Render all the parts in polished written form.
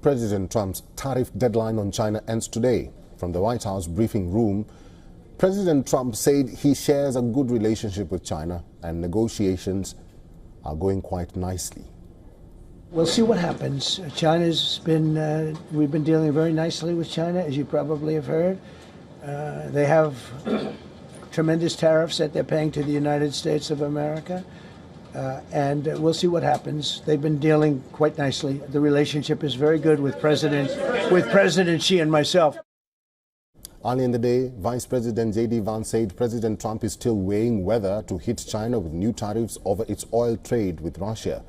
President Trump's tariff deadline on China ends today. From the White House briefing room, President Trump said he shares a good relationship with China and negotiations are going quite nicely. We'll see what happens. We've been dealing very nicely with China, as you probably have heard. They have tremendous tariffs that they're paying to the United States of America. And we'll see what happens. They've been dealing quite nicely. The relationship is very good with President Xi and myself. Early in the day, Vice President J.D. Vance said President Trump is still weighing whether to hit China with new tariffs over its oil trade with Russia.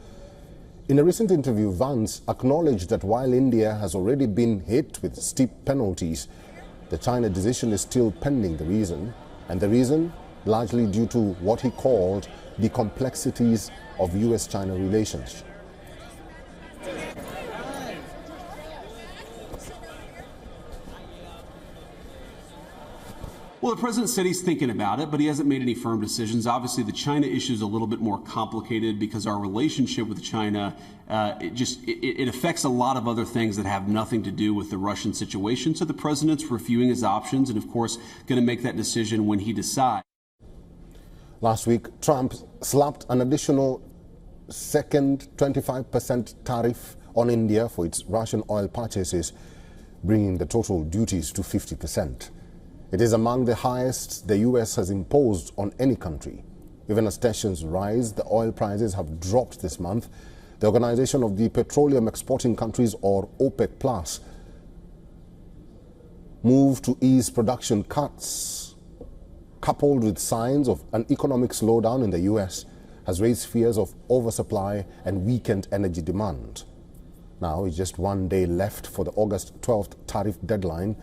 In a recent interview, Vance acknowledged that while India has already been hit with steep penalties, the China decision is still pending. The reason largely due to what he called the complexities of U.S.-China relations. Well, the president said he's thinking about it, but he hasn't made any firm decisions. Obviously, the China issue is a little bit more complicated because our relationship with China, it affects a lot of other things that have nothing to do with the Russian situation. So the president's reviewing his options and, of course, going to make that decision when he decides. Last week, Trump slapped an additional second 25% tariff on India for its Russian oil purchases, bringing the total duties to 50%. It is among the highest the U.S. has imposed on any country. Even as tensions rise, the oil prices have dropped this month. The Organization of the Petroleum Exporting Countries, or OPEC Plus, moved to ease production cuts, coupled with signs of an economic slowdown in the U.S., has raised fears of oversupply and weakened energy demand. Now, it's just one day left for the August 12th tariff deadline.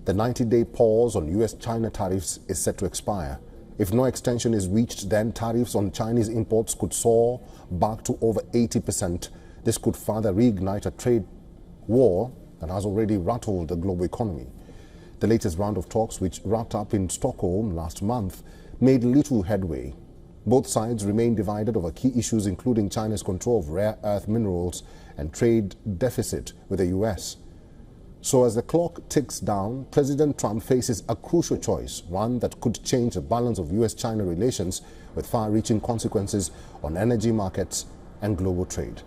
The 90-day pause on U.S.-China tariffs is set to expire. If no extension is reached, then tariffs on Chinese imports could soar back to over 80%. This could further reignite a trade war that has already rattled the global economy. The latest round of talks, which wrapped up in Stockholm last month, made little headway. Both sides remain divided over key issues, including China's control of rare earth minerals and trade deficit with the U.S. So as the clock ticks down, President Trump faces a crucial choice, one that could change the balance of U.S.-China relations with far-reaching consequences on energy markets and global trade.